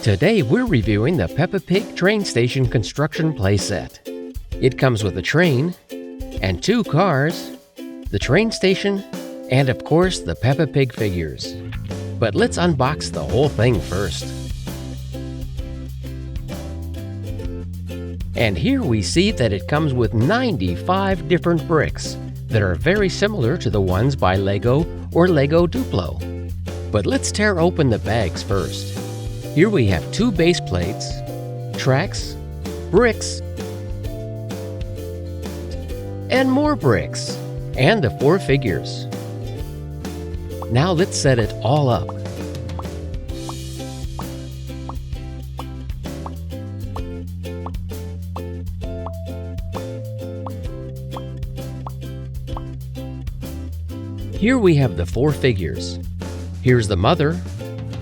Today we're reviewing the Peppa Pig train station construction playset. It comes with a train and 2 cars, the train station, and of course the Peppa Pig figures. But let's unbox the whole thing first. And here we see that it comes with 95 different bricks that are very similar to the ones by Lego or Lego Duplo. But let's tear open the bags first. Here we have 2 base plates, tracks, bricks, and more bricks, and the 4 figures. Now let's set it all up. Here we have the 4 figures. Here's the mother.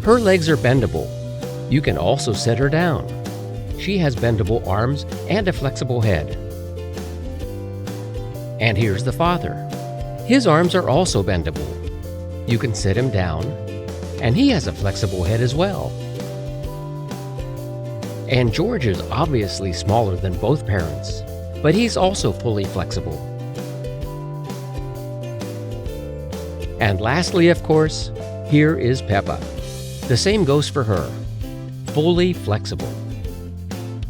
Her legs are bendable. You can also set her down. She has bendable arms and a flexible head. And here's the father. His arms are also bendable. You can sit him down, and he has a flexible head as well. And George is obviously smaller than both parents, but he's also fully flexible. And lastly, of course, here is Peppa. The same goes for her. Fully flexible.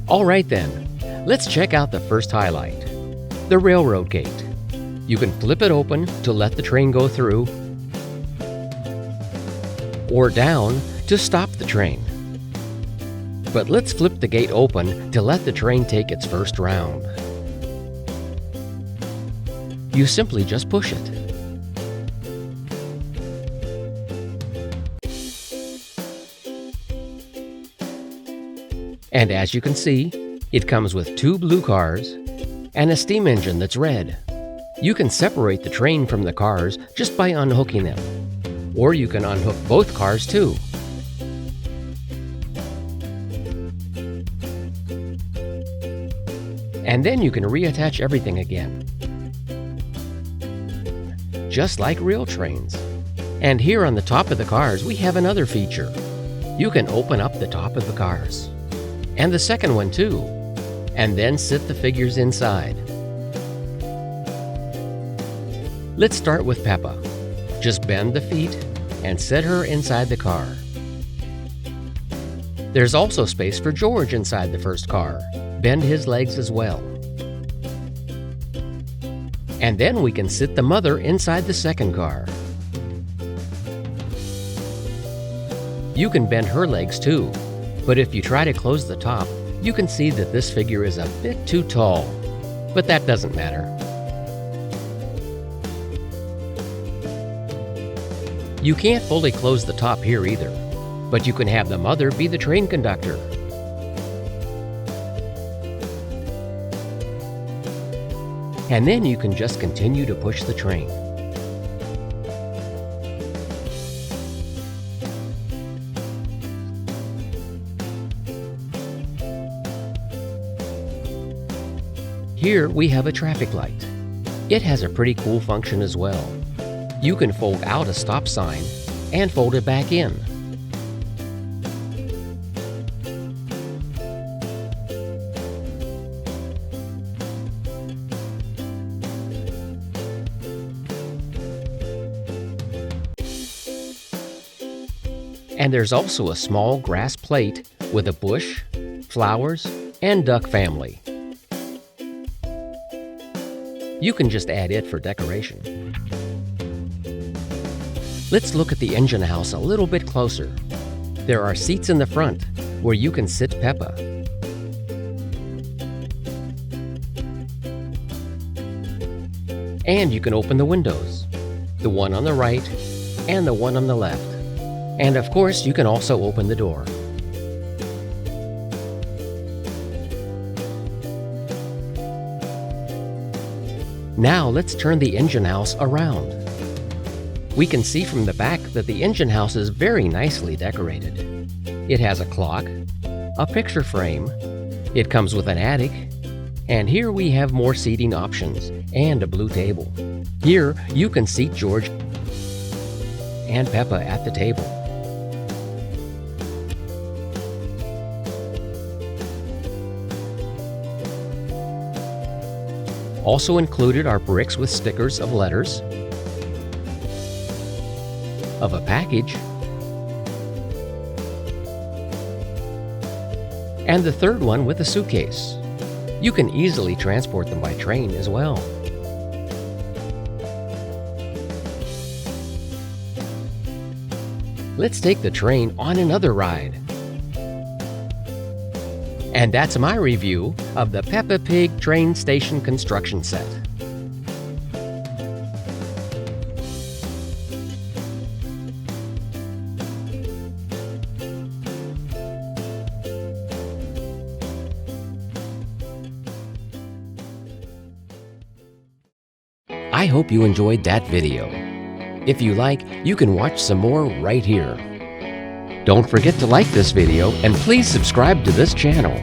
All right then, let's check out the first highlight, the railroad gate. You can flip it open to let the train go through, or down to stop the train. But let's flip the gate open to let the train take its first round. You simply just push it. And as you can see, it comes with 2 blue cars and a steam engine that's red. You can separate the train from the cars just by unhooking them, or you can unhook both cars too. And then you can reattach everything again, just like real trains. And here on the top of the cars we have another feature. You can open up the top of the cars. And the second one too, and then sit the figures inside. Let's start with Peppa. Just bend the feet and set her inside the car. There's also space for George inside the first car. Bend his legs as well. And then we can sit the mother inside the second car. You can bend her legs too. But if you try to close the top, you can see that this figure is a bit too tall. But that doesn't matter. You can't fully close the top here either, but you can have the mother be the train conductor. And then you can just continue to push the train. Here we have a traffic light. It has a pretty cool function as well. You can fold out a stop sign and fold it back in. And there's also a small grass plate with a bush, flowers, and duck family. You can just add it for decoration. Let's look at the engine house a little bit closer. There are seats in the front where you can sit Peppa. And you can open the windows, the one on the right and the one on the left. And of course, you can also open the door. Now let's turn the engine house around. We can see from the back that the engine house is very nicely decorated. It has a clock, a picture frame, it comes with an attic, and here we have more seating options and a blue table. Here you can seat George and Peppa at the table. Also included are bricks with stickers of letters, of a package, and the third one with a suitcase. You can easily transport them by train as well. Let's take the train on another ride. And that's my review of the Peppa Pig train station construction set. I hope you enjoyed that video. If you like, you can watch some more right here. Don't forget to like this video and please subscribe to this channel.